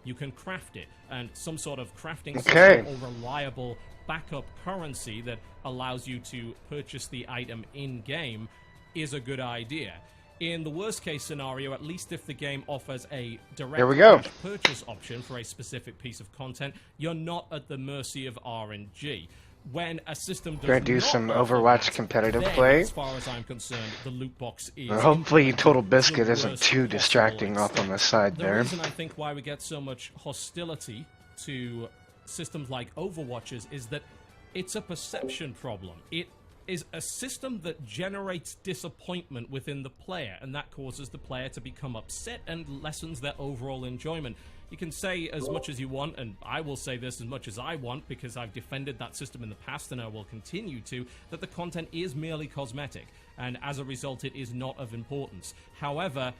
you can craft it, and some sort of crafting system or reliable backup currency that allows you to purchase the item in-game is a good idea. In the worst-case scenario, at least if the game offers a direct cash purchase option for a specific piece of content, you're not at the mercy of RNG. When a system does do some Overwatch competitive play. As far as I'm concerned, the loot box is hopefully Total Biscuit isn't too distracting off on the side there. The reason I think why we get so much hostility to systems like Overwatch is that it's a perception problem. It is a system that generates disappointment within the player, and that causes the player to become upset and lessens their overall enjoyment. You can say as much as you want, and I will say this as much as I want, because I've defended that system in the past and I will continue to, that the content is merely cosmetic, and as a result it is not of importance. However,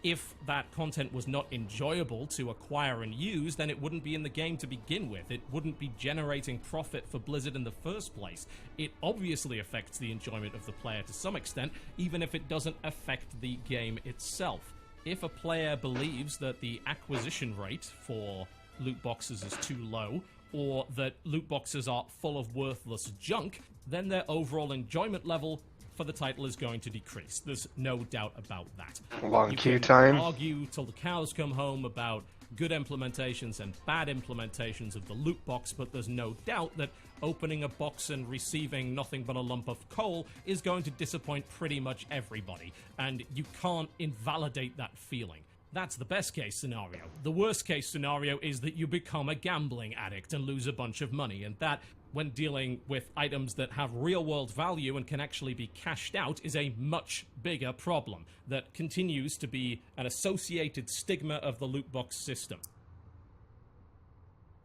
if that content was not enjoyable to acquire and use, then it wouldn't be in the game to begin with. It wouldn't be generating profit for Blizzard in the first place. It obviously affects the enjoyment of the player to some extent, even if it doesn't affect the game itself. If a player believes that the acquisition rate for loot boxes is too low, or that loot boxes are full of worthless junk, then their overall enjoyment level for the title is going to decrease. There's no doubt about that. Long queue time. You can argue till the cows come home about good implementations and bad implementations of the loot box, but there's no doubt that opening a box and receiving nothing but a lump of coal is going to disappoint pretty much everybody, and you can't invalidate that feeling. That's the best case scenario. The worst case scenario is that you become a gambling addict and lose a bunch of money, and that, when dealing with items that have real-world value and can actually be cashed out, is a much bigger problem that continues to be an associated stigma of the loot box system.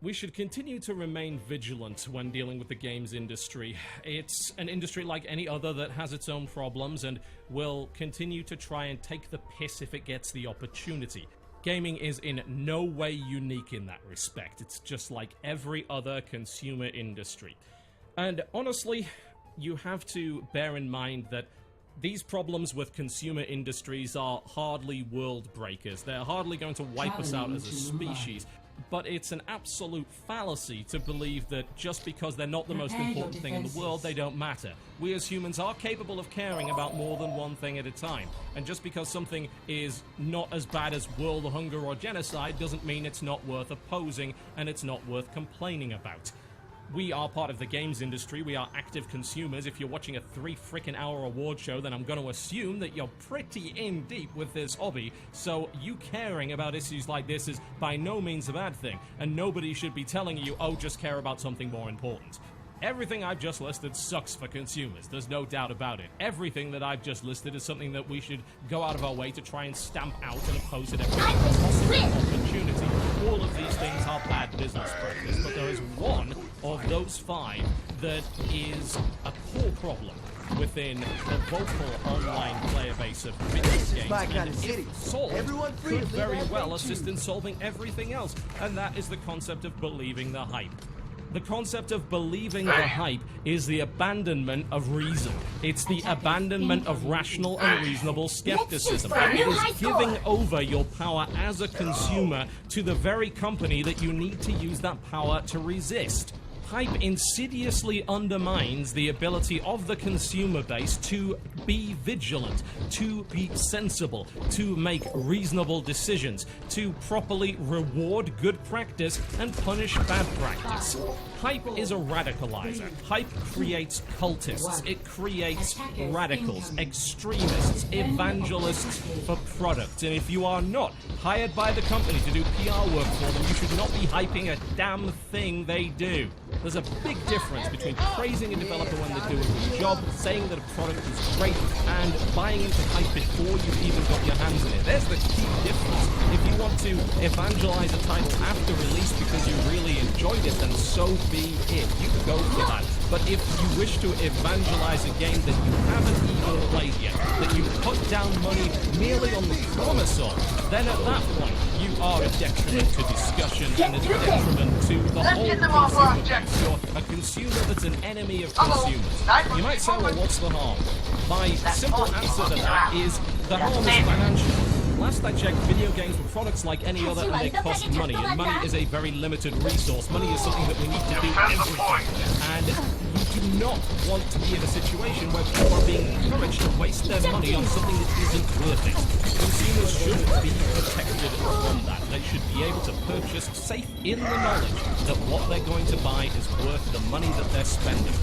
We should continue to remain vigilant when dealing with the games industry. It's an industry like any other that has its own problems and will continue to try and take the piss if it gets the opportunity. Gaming is in no way unique in that respect. It's just like every other consumer industry. And honestly, you have to bear in mind that these problems with consumer industries are hardly world breakers. They're hardly going to wipe us out as a species. But it's an absolute fallacy to believe that just because they're not the most important thing in the world, they don't matter. We as humans are capable of caring about more than one thing at a time. And just because something is not as bad as world hunger or genocide doesn't mean it's not worth opposing and it's not worth complaining about. We are part of the games industry. We are active consumers. If you're watching a 3-frickin-hour award show, then I'm going to assume that you're pretty in deep with this hobby. So you caring about issues like this is by no means a bad thing. And nobody should be telling you, oh, just care about something more important. Everything I've just listed sucks for consumers. There's no doubt about it. Everything that I've just listed is something that we should go out of our way to try and stamp out and oppose at every possible opportunity. All of these things are bad business practice, but there is one of those 5 that is a core problem within the vocal online player base of video games, and if solved, could very well assist in solving everything else, and that is the concept of believing the hype. The concept of believing the hype is the abandonment of reason. It's the abandonment of rational and reasonable skepticism. It is giving over your power as a consumer to the very company that you need to use that power to resist. Hype insidiously undermines the ability of the consumer base to be vigilant, to be sensible, to make reasonable decisions, to properly reward good practice and punish bad practice. Hype is a radicalizer. Hype creates cultists. It creates radicals, extremists, evangelists for product. And if you are not hired by the company to do PR work for them, you should not be hyping a damn thing they do. There's a big difference between praising a developer when they're doing a good job, saying that a product is great, and buying into hype before you've even got your hands in it. There's the key difference. If you want to evangelize a title after release because you really enjoyed it, then so be it. You can go for that. But if you wish to evangelize a game that you haven't even played yet, that you put down money merely on the promise of, then at that point, you are a detriment to discussion and a detriment to the whole consumer base. You're a consumer that's an enemy of consumers. You might say, well, what's the harm? My simple answer to that is the harm is financial. last I checked, video games were products like any other, and they cost money. And money is a very limited resource. Money is something that we need to do everything. And you do not want to be in a situation where people are being encouraged to waste their money on something that isn't worth it. Consumers should be protected from that. They should be able to purchase safe in the knowledge that what they're going to buy is worth the money that they're spending.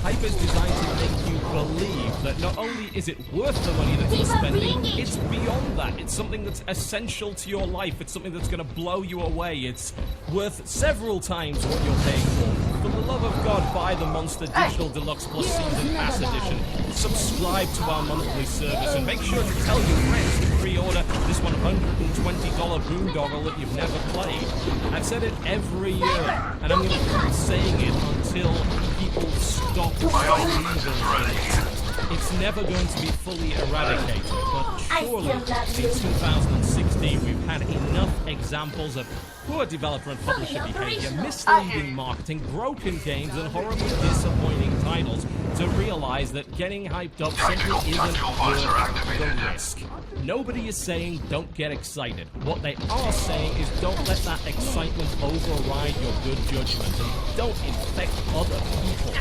Hype is designed to make you believe that not only is it worth the money that you're spending, it's beyond that. It's something that's essential to your life. It's something that's going to blow you away. It's worth several times what you're paying for. For the love of God, buy the Monster Digital Deluxe Plus Season Pass Edition. Subscribe to our monthly service and make sure to tell your friends to pre-order this $120 boondoggle that you've never played. I've said it every year, and I'm going to keep saying it until people stop believing it. It's never going to be fully eradicated, but surely in 2016 we've had enough examples of poor developer and publisher behavior, misleading marketing, broken games, and horribly disappointing titles to realize that getting hyped up simply isn't worth the risk. Nobody is saying don't get excited. What they are saying is don't let that excitement override your good judgment, and don't infect other people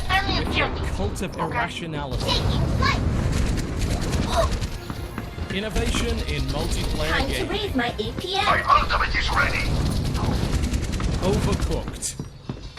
with your cult of irrationality. Innovation in multiplayer games. Time to raise my APM. My ultimate is ready. Overcooked.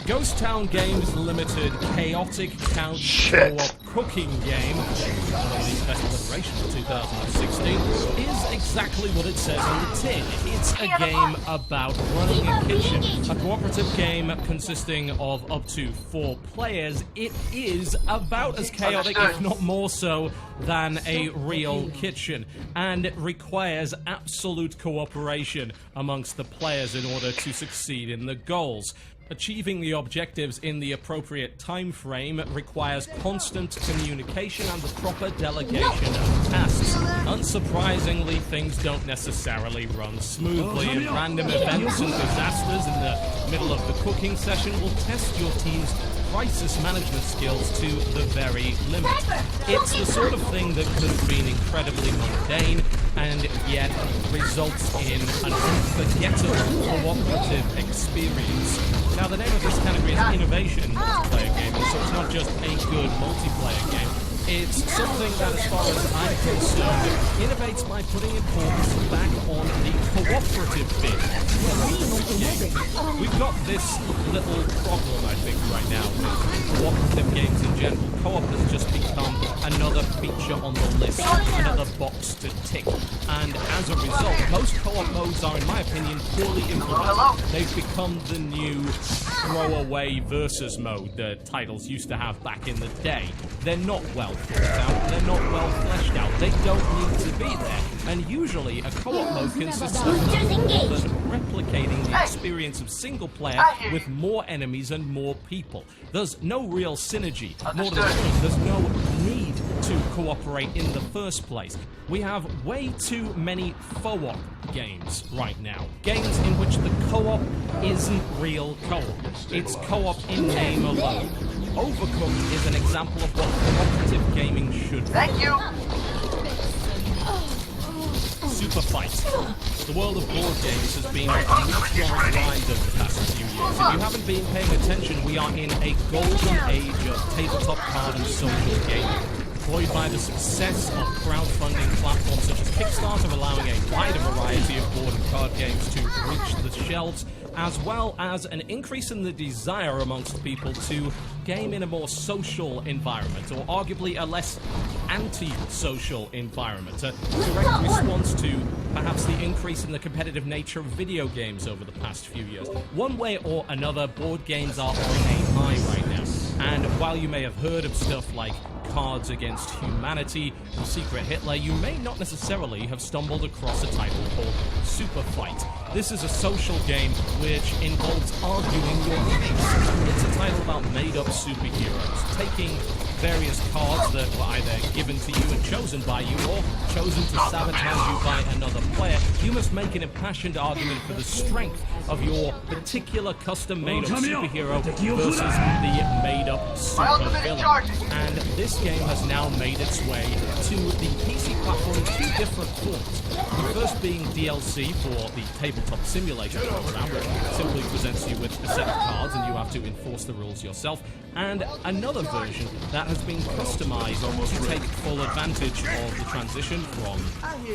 Ghost Town Games Limited Chaotic Couch Shit. Co-op cooking game, one of the special iterations of 2016, is exactly what it says on the tin. It's a game about running a kitchen. A cooperative game consisting of up to 4 players. It is about as chaotic, if not more so, than a real kitchen, and it requires absolute cooperation amongst the players in order to succeed in the goals. Achieving the objectives in the appropriate time frame requires constant communication and the proper delegation of tasks. Unsurprisingly, things don't necessarily run smoothly, and random events and disasters in the middle of the cooking session will test your team's crisis management skills to the very limit. It's the sort of thing that could have been incredibly mundane and yet results in an unforgettable cooperative experience. Now, the name of this category is Innovation Multiplayer Gaming, so it's not just a good multiplayer game. It's something that, as far as I'm concerned, innovates by putting importance back on the cooperative bit of the game. We've got this little problem, I think, right now with cooperative games in general. Co-op has just become another feature on the list, another box to tick. And as a result, most co-op modes are, in my opinion, poorly implemented. They've become the new throwaway versus mode the titles used to have back in the day. They're not well thought out, they're not well fleshed out, they don't need to be there. And usually a co-op mode consists of nothing more than replicating the experience of single player with more enemies and more people. There's no real synergy. More to the point, there's no need to cooperate in the first place. We have way too many co-op games right now. Games in which the co-op isn't real co-op. It's co-op in name alone. Overcooked is an example of what cooperative gaming should be. Thank you. Super Fight. The world of board games has been on a meteoric rise over the past few years. If you haven't been paying attention, we are in a golden age of tabletop card and social gaming. Buoyed by the success of crowdfunding platforms such as Kickstarter, allowing a wider variety of board and card games to reach the shelves, as well as an increase in the desire amongst people to game in a more social environment, or arguably a less anti-social environment, a direct response to perhaps the increase in the competitive nature of video games over the past few years. One way or another, board games are on a high right now, and while you may have heard of stuff like Cards Against Humanity or Secret Hitler, you may not necessarily have stumbled across a title called Super Fight. This is a social game which involves arguing your case. It's a title about made-up superheroes, taking various cards that were either given to you and chosen by you or chosen to sabotage you by another player, you must make an impassioned argument for the strength of your particular custom-made-up superhero versus the made-up supervillain. And this game has now made its way to the PC platform in two different forms. The first being DLC for the Tabletop Simulator program, which simply presents you with a set of cards and you have to enforce the rules yourself, and another version that has been customized to take full advantage of the transition from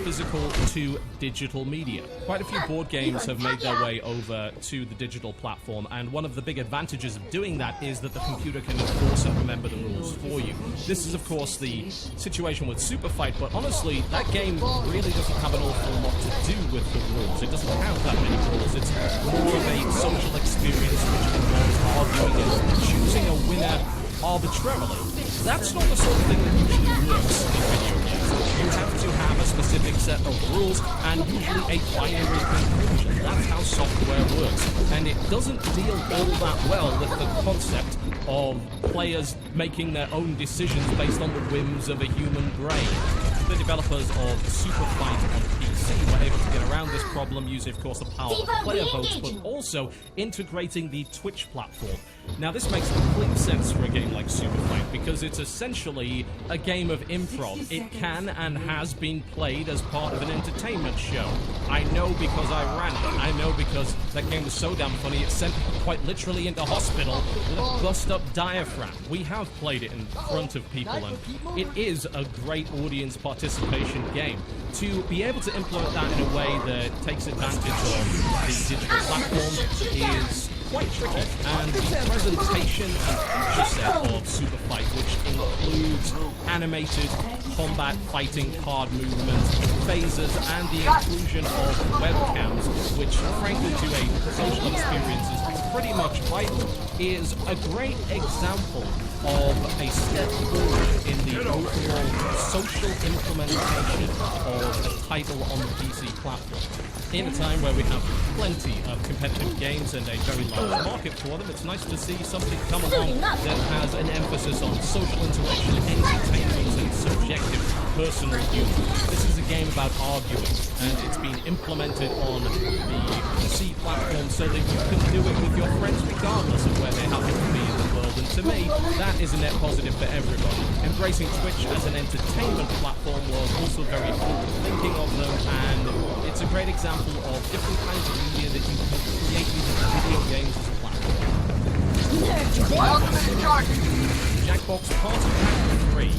physical to digital media. Quite a few board games have made their way over to the digital platform, and one of the big advantages of doing that is that the computer can enforce and remember the rules for you. This is, of course, the situation with Super Fight, but honestly, that game really doesn't have an awful lot to do with the rules. It doesn't have that many rules. It's more of a social experience which involves arguing and choosing a winner arbitrarily. That's not the sort of thing that usually works in video games. You have to have a specific set of rules and usually a binary conclusion. That's how software works. And it doesn't deal all that well with the concept of players making their own decisions based on the whims of a human brain. The developers of Super Fight on PC were able to get around this problem using, of course, the power of player votes, but also integrating the Twitch platform. Now, this makes complete sense for a game like Super Fight because it's essentially a game of improv. It can and has been played as part of an entertainment show. I know because I ran it. I know because that game was so damn funny it sent people quite literally into hospital with a bust-up diaphragm. We have played it in front of people, and it is a great audience participation game. To be able to implement that in a way that takes advantage of the digital platform is quite tricky, and the presentation and feature set of Super Fight, which includes animated combat fighting card movements, phases, and the inclusion of webcams, which frankly to a social experience is pretty much vital, is a great example of a step forward in the overall social implementation of a title on the PC platform. In a time where we have plenty of competitive games and a very large market for them, it's nice to see something come along that has an emphasis on social interaction, entertainment, and subjective personal humor. This is a game about arguing, and it's been implemented on the PC platform so that you can do it with your friends regardless of where they happen to be in the world. And to me, that is a net positive for everybody. Embracing Twitch as an entertainment platform was also very forward thinking of them, and it's a great example of different kinds of media that you can create using video games as a platform. Jackbox Party Pack 3.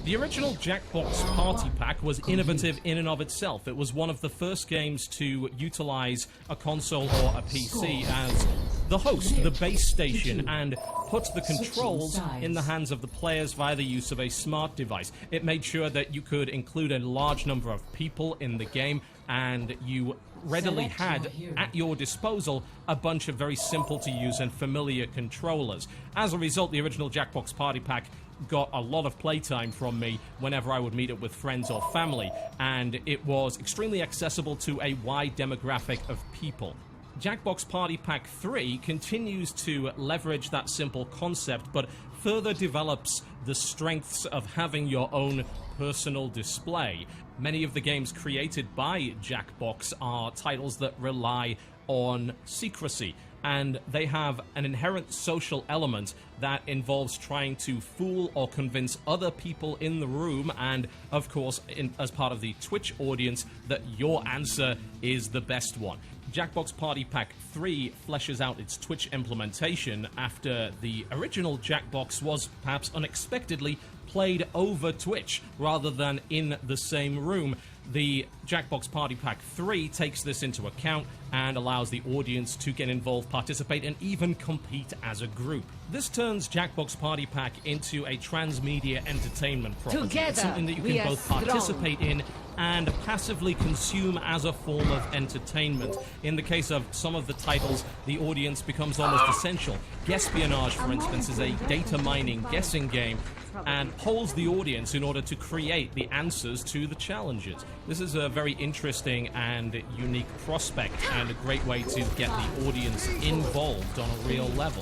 The original Jackbox Party Pack was innovative in and of itself. It was one of the first games to utilize a console or a PC as the host, the base station, and put the controls in the hands of the players via the use of a smart device. It made sure that you could include a large number of people in the game, and you readily had at your disposal a bunch of very simple to use and familiar controllers. As a result, the original Jackbox Party Pack got a lot of playtime from me whenever I would meet up with friends or family, and it was extremely accessible to a wide demographic of people. Jackbox Party Pack 3 continues to leverage that simple concept, but further develops the strengths of having your own personal display. Many of the games created by Jackbox are titles that rely on secrecy, and they have an inherent social element that involves trying to fool or convince other people in the room, and of course, as part of the Twitch audience, that your answer is the best one. Jackbox Party Pack 3 fleshes out its Twitch implementation after the original Jackbox was perhaps unexpectedly played over Twitch rather than in the same room. The Jackbox Party Pack 3 takes this into account and allows the audience to get involved, participate, and even compete as a group. This turns Jackbox Party Pack into a transmedia entertainment property. Together, it's something that you can both participate in and passively consume as a form of entertainment. In the case of some of the titles, the audience becomes almost essential. Guesspionage, for instance, is a data mining guessing game and polls the audience in order to create the answers to the challenges. This is a very very interesting and unique prospect and a great way to get the audience involved on a real level.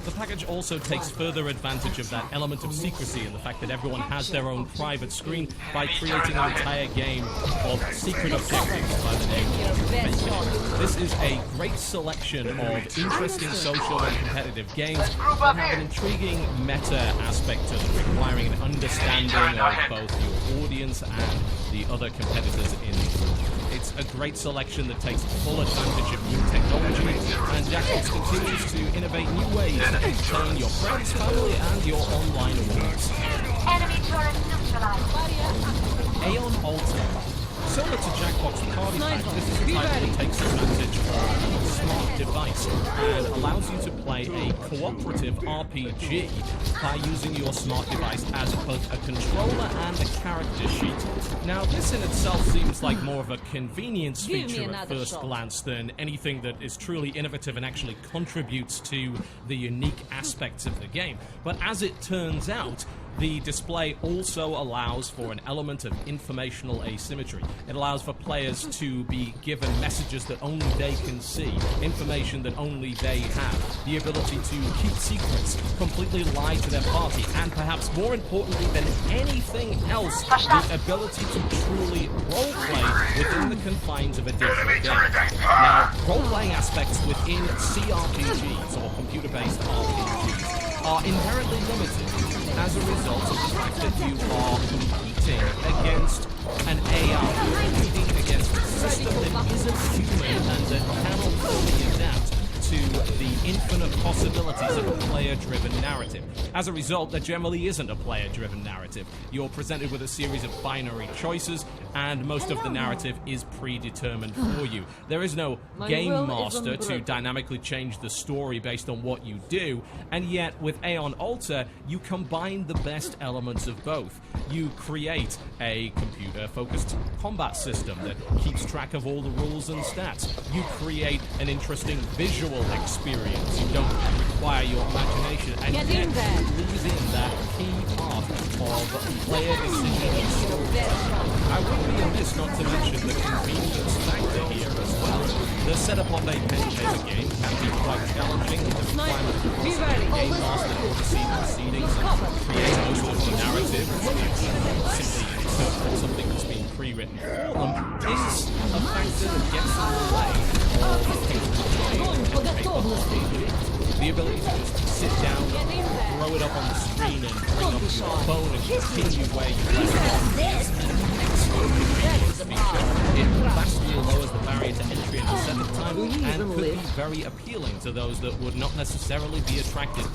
The package also takes further advantage of that element of secrecy and the fact that everyone has their own private screen by creating an entire game of secret objectives by the name of Coneydub. This is a great selection of interesting social and competitive games that have an intriguing meta aspect to them, requiring an understanding of both your audience and the other competitors in the group. It's a great selection that takes full advantage of new technology, and Jackbox continues to innovate new ways to entertain your friends, family, and your online audience. Enemy turret neutralized. Aeon Alter. Similar to Jackbox Party Pack, this is a title that takes advantage of a smart device and allows you to play a cooperative RPG by using your smart device as both a controller and a character sheet. Now, this in itself seems like more of a convenience feature at first glance than anything that is truly innovative and actually contributes to the unique aspects of the game. But as it turns out, the display also allows for an element of informational asymmetry. It allows for players to be given messages that only they can see, information that only they have, the ability to keep secrets, completely lie to their party, and perhaps more importantly than anything else, the ability to truly roleplay within the confines of a digital game. Now, roleplaying aspects within CRPGs, or computer-based RPGs, are inherently limited as a result of the fact that you are competing against an AI, competing against a system that isn't human and that cannot fully adapt to the infinite possibilities of a player-driven narrative. As a result, there generally isn't a player-driven narrative. You're presented with a series of binary choices, and most of the narrative is predetermined for you. There is no game master to dynamically change the story based on what you do, and yet with Aeon Alter, you combine the best elements of both. You create a computer-focused combat system that keeps track of all the rules and stats. You create an interesting visual experience. You don't require your imagination, and yet you lose in that key part of player decision and storytelling. I would be amiss not to mention the convenience factor here as well. The setup of a pen-and-paper game can be quite challenging. The requirement of a game master to oversee the proceedings and create most of the narrative, simply interpret something that's been pre-written for them, is a factor that gets in the way of people playing pen-and-paper RPG. The ability to just sit down, throw it up on the screen, and bring up your phone and continue where you left off is an excellent convenience feature. It vastly lowers the barrier to entry and setup time, and could be very appealing to those that would not necessarily be attracted to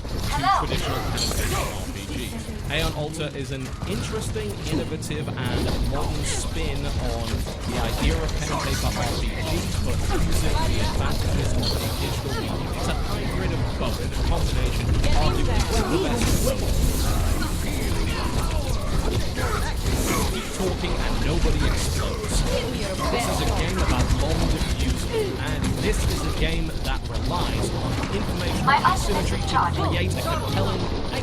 traditional pen-and-paper RPGs. Aeon Alter is an interesting, innovative, and modern spin on the idea of pen-and-paper RPGs, but using the advantages of a digital medium. It's a hybrid of both, and a combination arguably the best of both. Keep talking and nobody explodes. This is a game about long diffusion, and this is a game that relies on informational asymmetry to create a compelling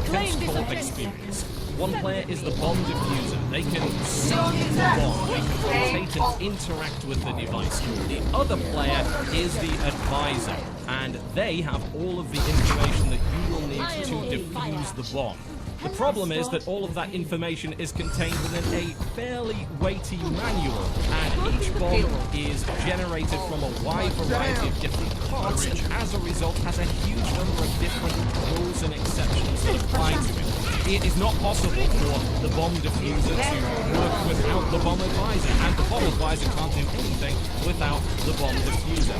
close-co-op experience. One player is the bomb diffuser. They can see the bomb, they can rotate and interact with the device. The other player is the advisor, and they have all of the information that you will need to defuse the bomb. The problem is that all of that information is contained within a fairly weighty manual, and each bomb is generated from a wide variety of different parts, and as a result has a huge number of different rules and exceptions that apply to it. It is not possible for the bomb diffuser to work without the bomb advisor, and the bomb advisor can't do anything without the bomb diffuser.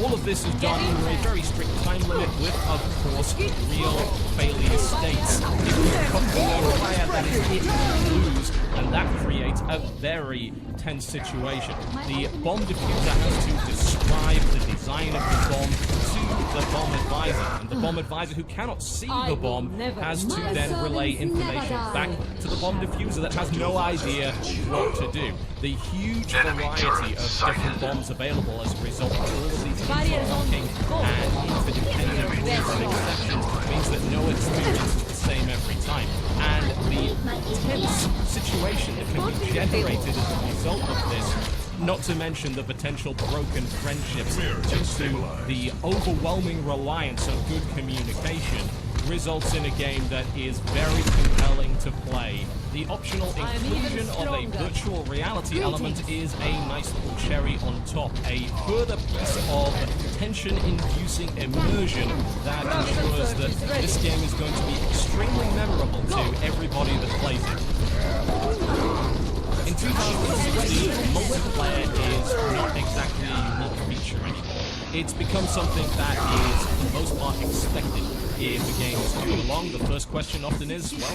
All of this is done under a very strict time limit with, of course, real failure states. If you cut below a player, that is it, you lose, and that creates a very tense situation. The bomb diffuser has to describe the design of the bomb to the bomb advisor, and the bomb advisor, who cannot see the bomb, has to then relay information back to the bomb diffuser that has no idea what to do. The huge variety of different bombs available as a result of all of these interlocking and interdependent rules and exceptions means that no experience is the same every time. And the tense situation that can be generated as a result of this not to mention the potential broken friendships due to the overwhelming reliance on good communication, results in a game that is very compelling to play. The optional inclusion of a virtual reality element is a nice little cherry on top, a further piece of tension-inducing immersion that ensures that this game is going to be extremely memorable to everybody that plays it. In 2016, multiplayer is not exactly a unique feature anymore. It's become something that is, for the most part, expected in the games coming along. The first question often is, well,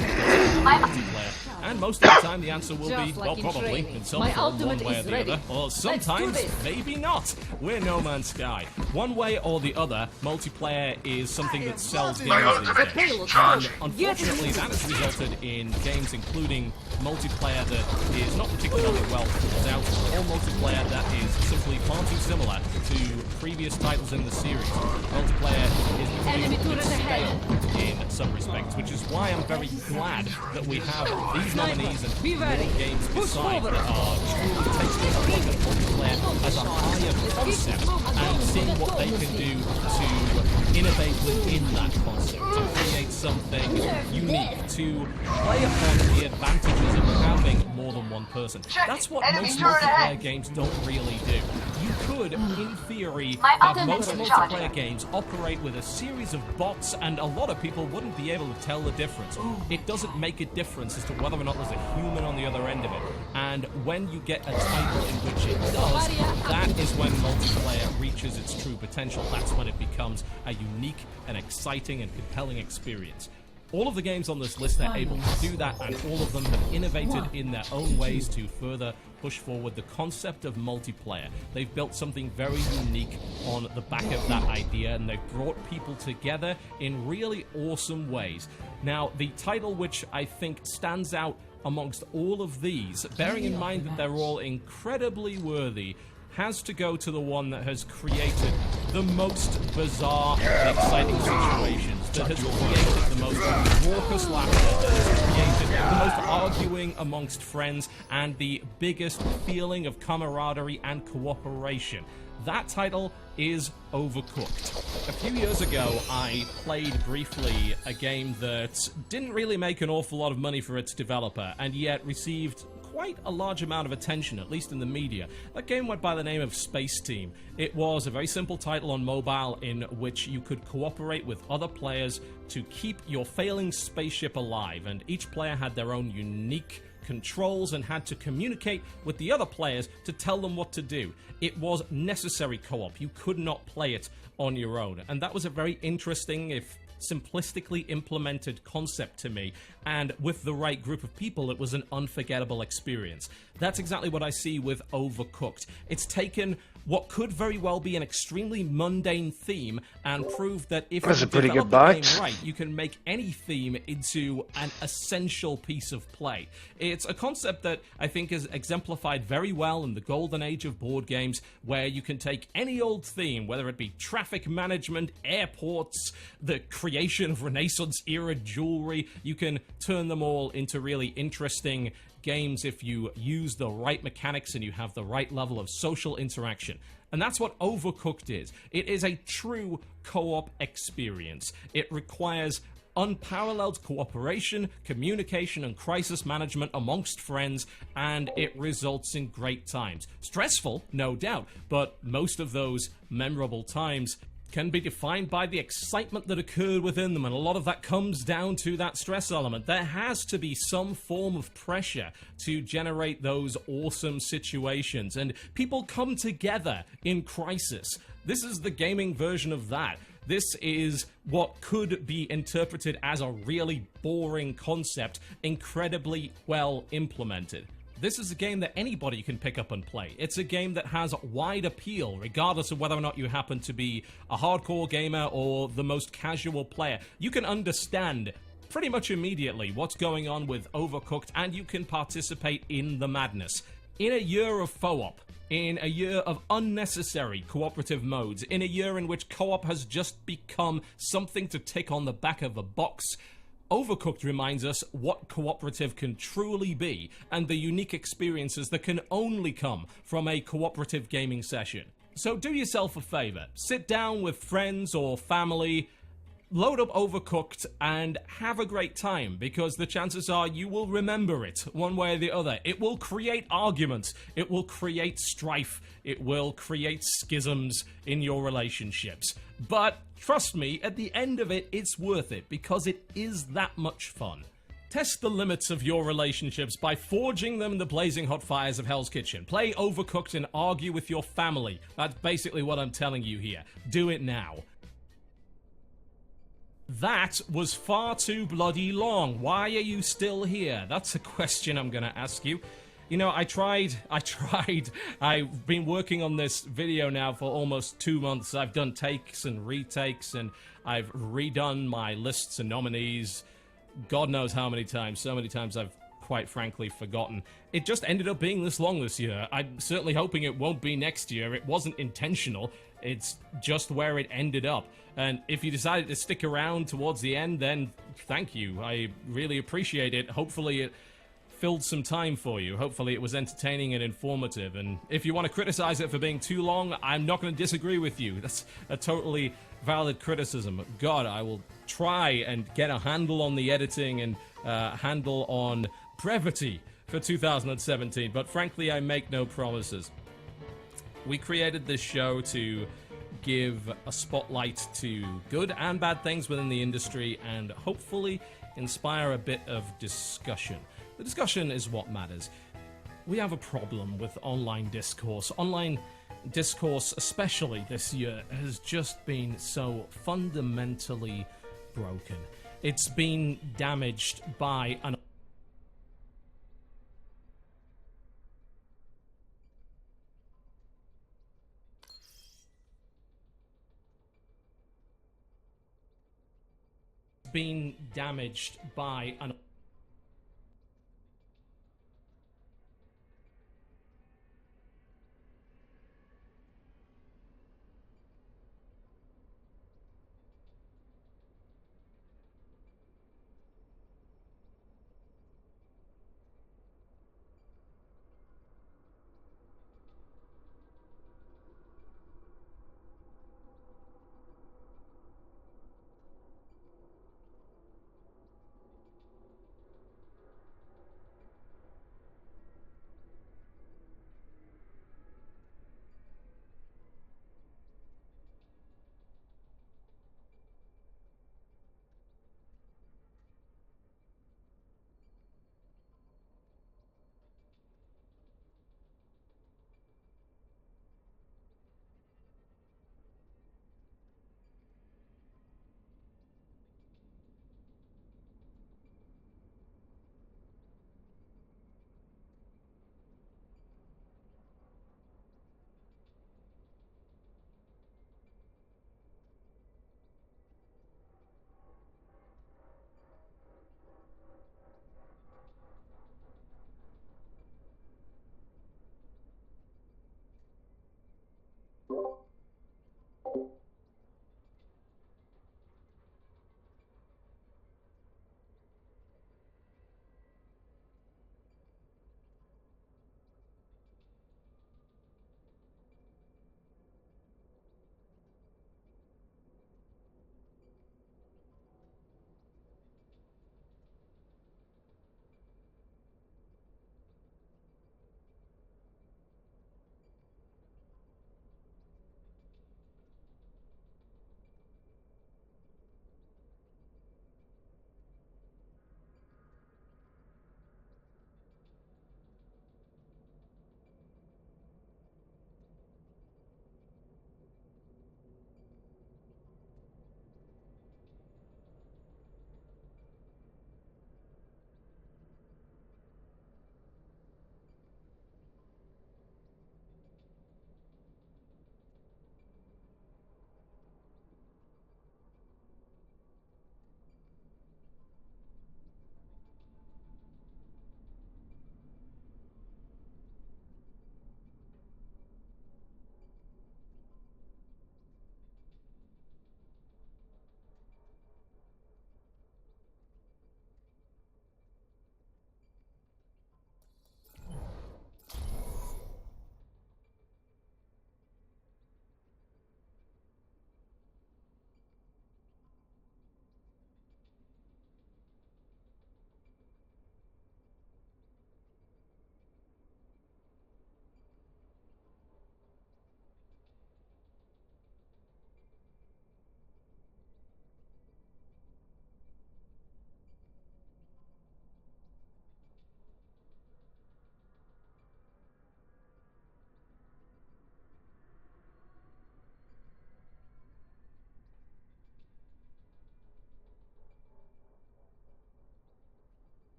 multiplayer. And most of the time the answer will be, well, probably, in some form, one way or the other. Or sometimes, maybe not. We're No Man's Sky. One way or the other, multiplayer is something that sells games these days. And unfortunately, that has resulted in games including multiplayer that is not particularly well thought out, or multiplayer that is simply far too similar to previous titles in the series. Multiplayer is becoming a bit stale in some respects, which is why I'm very glad that we have these nominees and more games beside that are truly taking a look at multiplayer as a higher concept and seeing what they can do to innovate within that concept, to create something unique, to play upon the advantages of having more than one person. That's what most multiplayer games don't really do. You could, in theory, have most multiplayer games operate with a series of bots, and a lot of people wouldn't be able to tell the difference. It doesn't make a difference as to whether or not there's a human on the other end of it. And when you get a title in which it does, that is when multiplayer reaches its true potential. That's when it becomes a unique and exciting and compelling experience. All of the games on this list are able to do that, and all of them have innovated in their own ways to further push forward the concept of multiplayer. They've built something very unique on the back of that idea, and they've brought people together in really awesome ways. Now, the title which I think stands out amongst all of these, bearing in mind that they're all incredibly worthy, has to go to the one that has created the most bizarre and exciting situations, that has created the most raucous laughter, that has created the most arguing amongst friends, and the biggest feeling of camaraderie and cooperation. That title is Overcooked. A few years ago, I played briefly a game that didn't really make an awful lot of money for its developer, and yet received quite a large amount of attention, at least in the media. That game went by the name of Space Team. It was a very simple title on mobile in which you could cooperate with other players to keep your failing spaceship alive, and each player had their own unique controls and had to communicate with the other players to tell them what to do. It was necessary co-op. You could not play it on your own, and that was a very interesting, if simplistically implemented concept to me, and with the right group of people, it was an unforgettable experience. That's exactly what I see with Overcooked. It's taken what could very well be an extremely mundane theme and proved that if you develop the game right, you can make any theme into an essential piece of play. It's a concept that I think is exemplified very well in the golden age of board games, where you can take any old theme, whether it be traffic management, airports, the creation of Renaissance-era jewelry, you can turn them all into really interesting games if you use the right mechanics and you have the right level of social interaction. And that's what Overcooked is. It is a true co-op experience. It requires unparalleled cooperation, communication, and crisis management amongst friends, and it results in great times. Stressful, no doubt, but most of those memorable times can be defined by the excitement that occurred within them, and a lot of that comes down to that stress element. There has to be some form of pressure to generate those awesome situations, and people come together in crisis. This is the gaming version of that. This is what could be interpreted as a really boring concept, incredibly well implemented. This is a game that anybody can pick up and play. It's a game that has wide appeal, regardless of whether or not you happen to be a hardcore gamer or the most casual player. You can understand pretty much immediately what's going on with Overcooked, and you can participate in the madness. In a year of FOOP, in a year of unnecessary cooperative modes, in a year in which co-op has just become something to tick on the back of a box, Overcooked reminds us what cooperative can truly be and the unique experiences that can only come from a cooperative gaming session. So do yourself a favor, sit down with friends or family, load up Overcooked and have a great time, because the chances are you will remember it one way or the other. It will create arguments, it will create strife, it will create schisms in your relationships. But trust me, at the end of it, it's worth it, because it is that much fun. Test the limits of your relationships by forging them in the blazing hot fires of Hell's Kitchen. Play Overcooked and argue with your family. That's basically what I'm telling you here. Do it now. That was far too bloody long. Why are you still here? That's a question I'm gonna ask you. You know, I tried. I've been working on this video now for almost 2 months. I've done takes and retakes, and I've redone my lists and nominees God knows how many times. So many times I've quite frankly forgotten. It just ended up being this long this year. I'm certainly hoping it won't be next year. It wasn't intentional. It's just where it ended up. And if you decided to stick around towards the end, then thank you. I really appreciate it. Hopefully it filled some time for you. Hopefully it was entertaining and informative. And if you want to criticize it for being too long, I'm not going to disagree with you. That's a totally valid criticism. God, I will try and get a handle on the editing and handle on brevity for 2017. But frankly, I make no promises. We created this show to give a spotlight to good and bad things within the industry and hopefully inspire a bit of discussion. The discussion is what matters. We have a problem with online discourse. Online discourse, especially this year, has just been so fundamentally broken. It's been damaged by an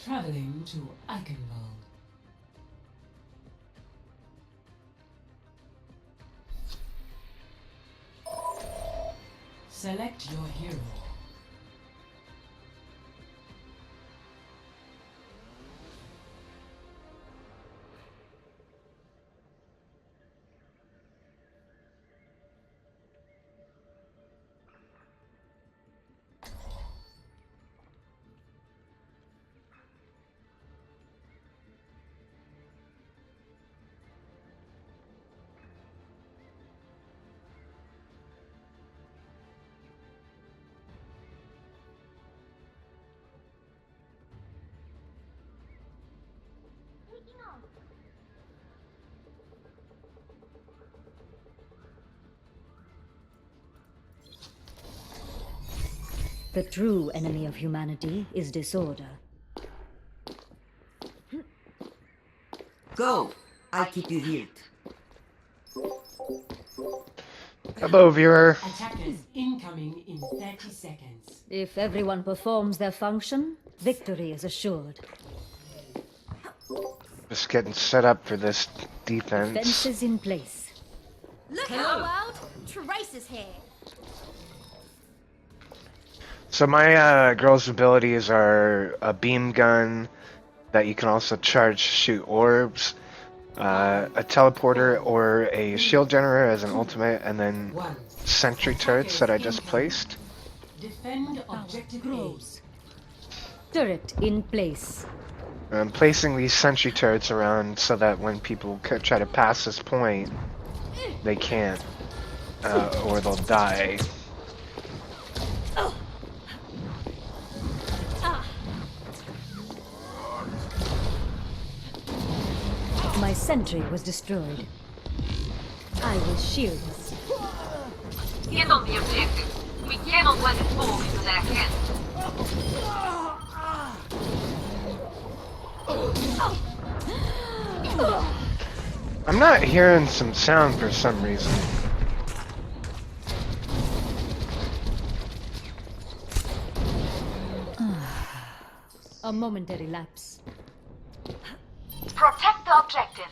Traveling to Eichenwald. Select your hero. The true enemy of humanity is disorder. Go! I'll keep you healed. Hello, viewer. Attackers incoming in 30 seconds. If everyone performs their function, victory is assured. Just getting set up for this defense. Fences in place. Look out, world! Trace is here. So my girl's abilities are a beam gun that you can also charge to shoot orbs, a teleporter or a shield generator as an ultimate, and then sentry turrets that I just placed. Defend objective A. Turret in place. I'm placing these sentry turrets around so that when people try to pass this point, they can't, or they'll die. My sentry was destroyed. I will shield us. Get on the objective. We cannot let it fall into their hands. I'm not hearing some sound for some reason. A momentary lapse. Protect the objective.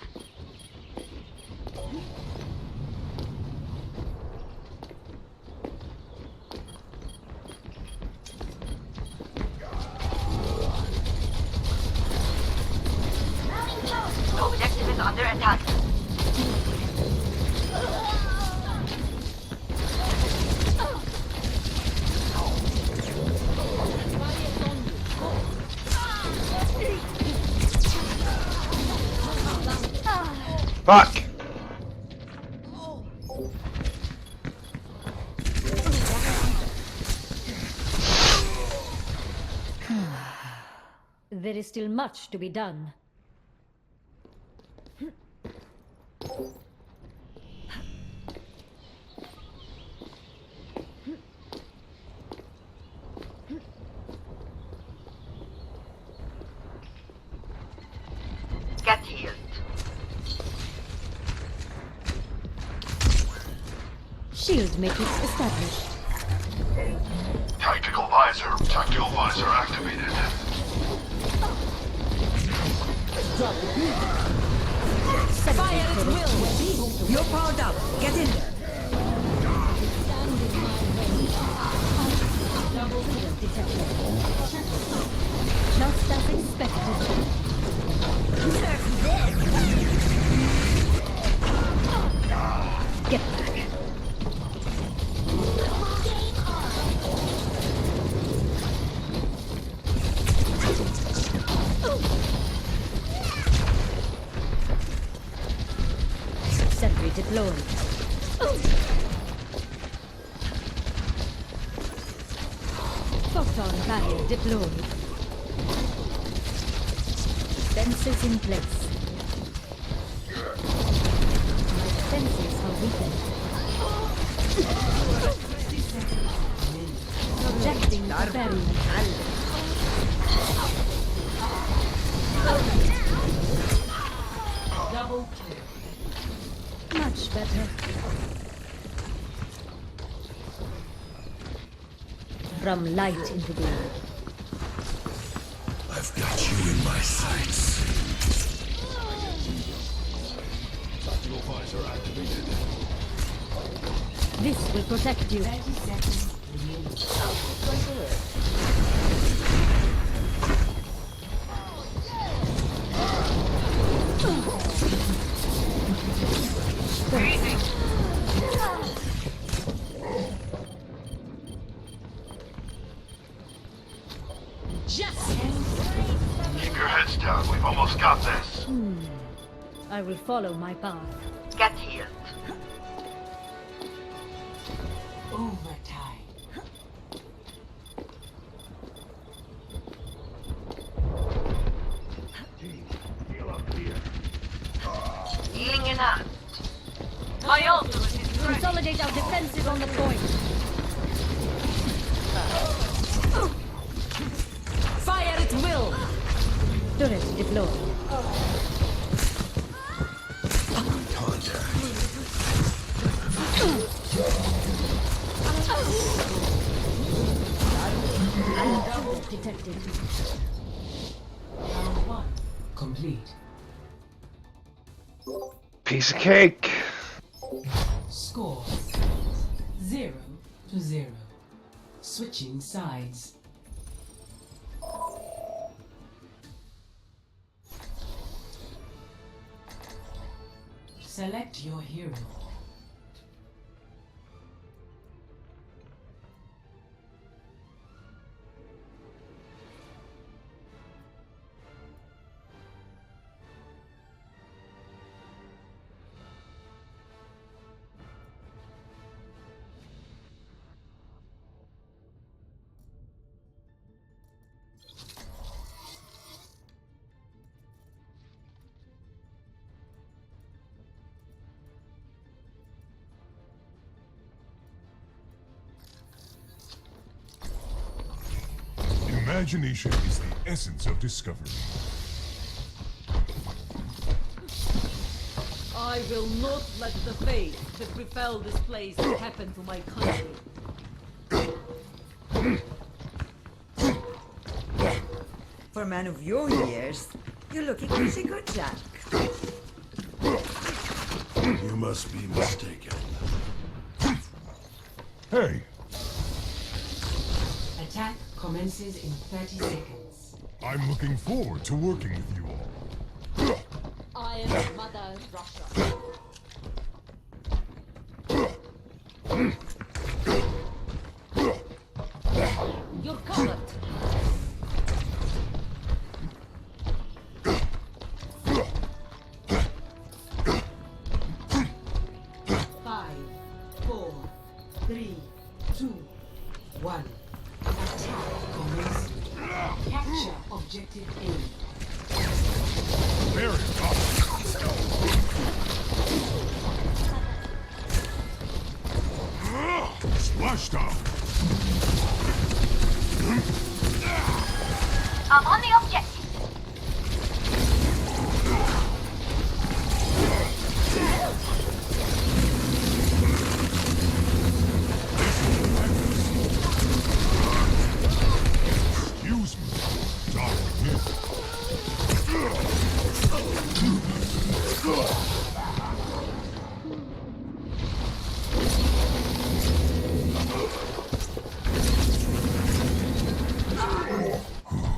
Objective is under attack. Fuck! There is still much to be done. Get healed. Shield matrix established. Tactical visor activated. Fire at will. You're powered up. Get in there. Just as expected. Get back. Sentry deployed. Photon barrier deployed. Fences in place. My fences are weakened. Projecting the barrier. Double kill. Much better. From light into dark. I've Got you in my sights. Tactical visor activated. This will protect you. 30 seconds remaining. Keep your heads down. We've almost got this. I will follow my path. Get healed. Overtime. Healing enough. My ultimate is ready. Consolidate our defenses on the point. Fire at will! Turret deployed. Contact. Detected. Round 1 complete. Piece of cake. Score 0-0. Switching sides. Select your hero. Imagination is the essence of discovery. I will not let the fate that befell this place happen to my country. For a man of your years, you're looking pretty good, Jack. You must be mistaken. Hey, Attack commences in 30 seconds. I'm looking forward to working with you all. I am Mother Russia. You're covered. Five, four, three, two, one. Attack commence. Capture objective A. Very Splashdown. I'm on the objective. Excuse me, Dr.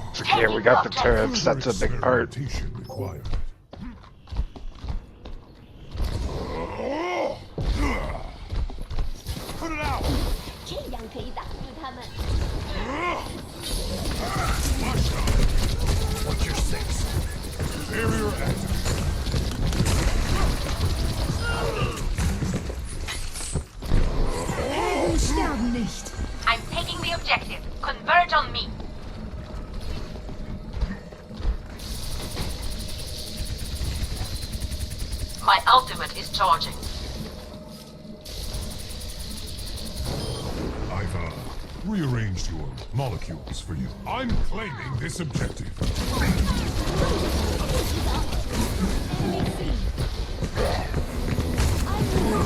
It's okay, we got the turrets. That's a big part. Experimentation required. Put it out. 这样可以打死他们。 Splashdown. What's your six? Barrier activated. Sterben nicht. I'm taking the objective. Converge on me. My ultimate is charging. I've rearranged your molecules for you. I'm claiming this objective.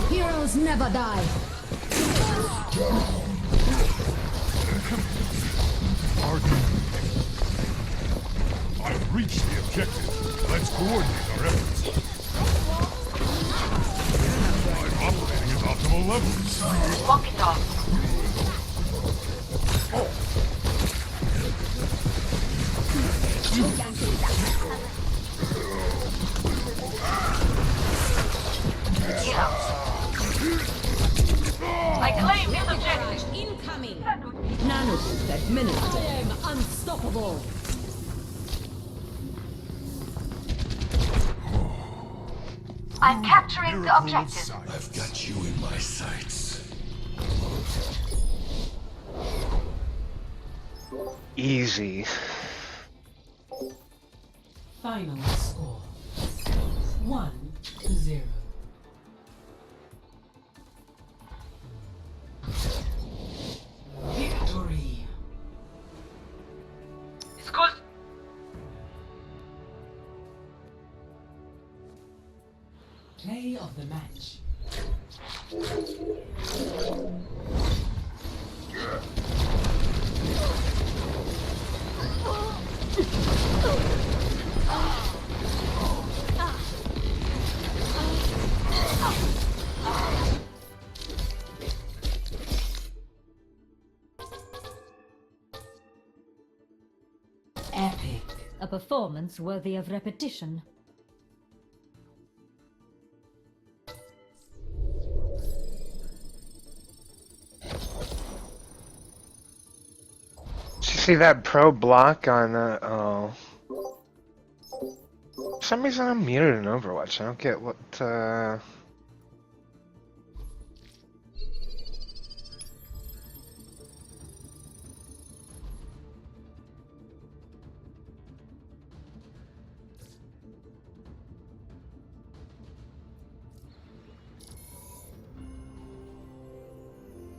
Heroes never die. Pardon me. I've reached the objective. Let's coordinate our efforts. I'm operating at optimal levels. Walk it off. I claim this objective. Incoming! Nanoboost administered. I am unstoppable! I'm capturing the Miracle of objective. sight. I've got you in my sights. Easy. Final score 1-0. Victory. It's good. Play of the match. Epic. A performance worthy of repetition. Did you see that pro block on oh. For some reason I'm muted in Overwatch. I don't get what I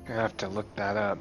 have to look that up.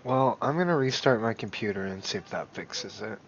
Well, I'm gonna restart my computer and see if that fixes it.